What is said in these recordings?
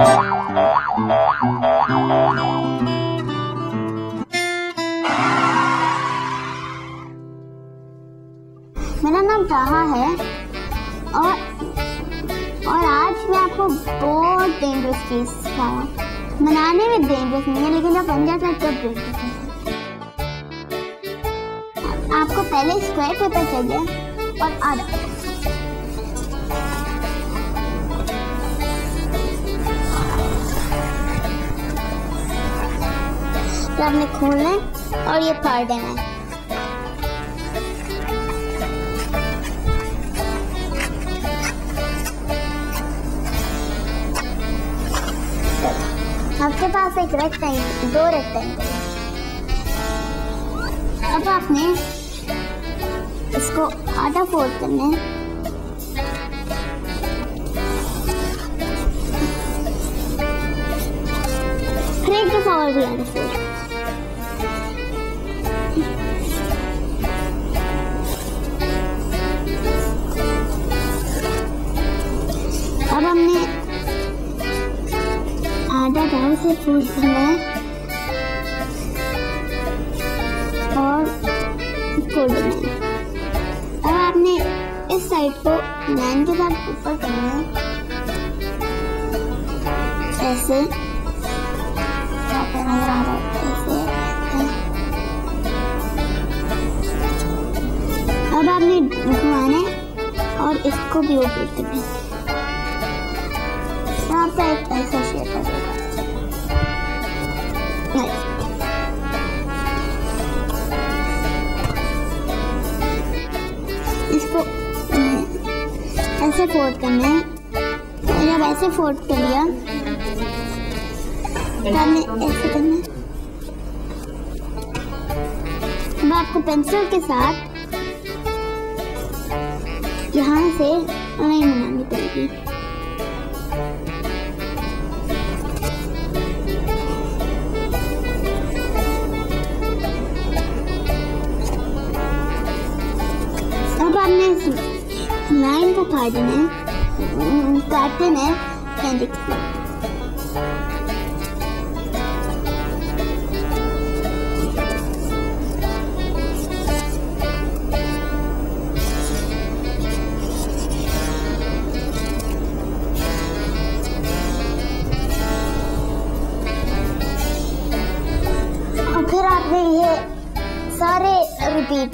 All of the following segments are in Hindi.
मेरा नाम ताहा है और आज मैं आपको बहुत डेंजरस चीज सिखाऊंगा। बनाने में डेंजरस नहीं है, लेकिन जब बन जाता है तब डेंजरस है। आपको पहले स्क्वायर पेपर चाहिए और आधा। तो आपने खोलना है और ये फाड़ देना है। आपके पास एक रेक्टेंगल, 2 रेक्टेंगल। अब आपने इसको आधा फोल्ड करना है। फिर एक दफा और भी आधा फोल्ड। अब हमने आधा दाव से फोल्ड करना है और खोल देना है। अब आपने इस साइड को लाइन के साथ ऊपर करना है, ऐसे। अब आपने घुमाना है और इसको भी ऊपर करना है। आपका एक ऐसा शेप आ जाएगा। इसको ऐसे फोल्ड करना है। जब ऐसे फोल्ड कर लिया तो आपने ऐसे करना है। अब आपको पेंसिल के साथ यहाँ से लाइन बनानी पड़ेगी। अब आपने लाइन को फाड़ देना है, काट देना है कैंडी के साथ। और फिर आपने ये सारे रिपीट।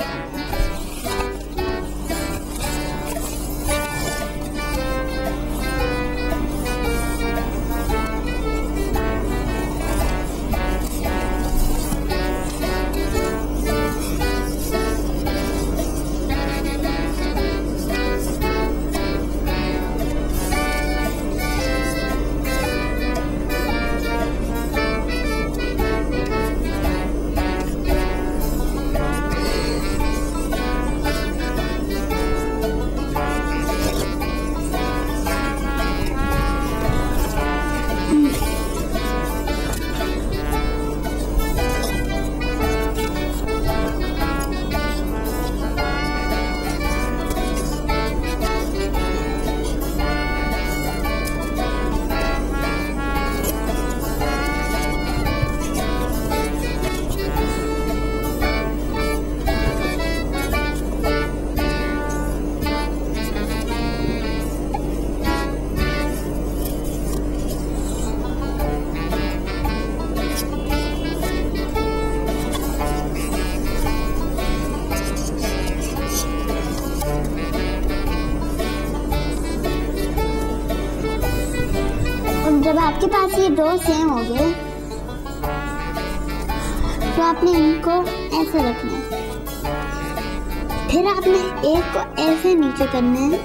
जब आपके पास ये 2 सेम हो गए तो आपने इनको ऐसे रखना है। फिर आपने एक को ऐसे नीचे करना है,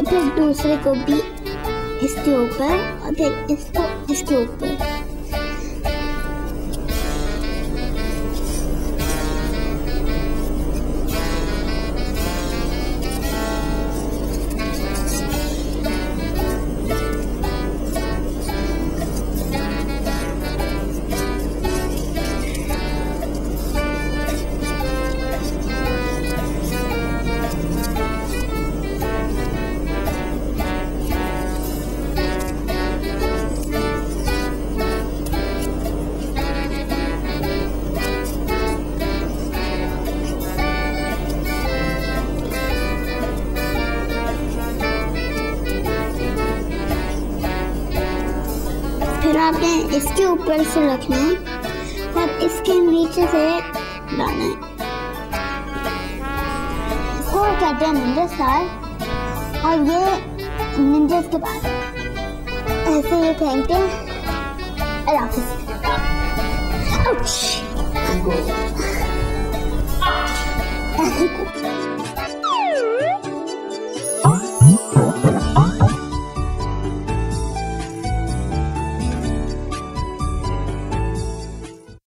फिर दूसरे को भी इसके ऊपर और फिर इसको इसके ऊपर। आपने इसके ऊपर से रखना है, तब इसके नीचे से डालना है। इसको कहते हैं निंजा स्टार, और ये निंजा के बाद ऐसे ये फेंकते हैं।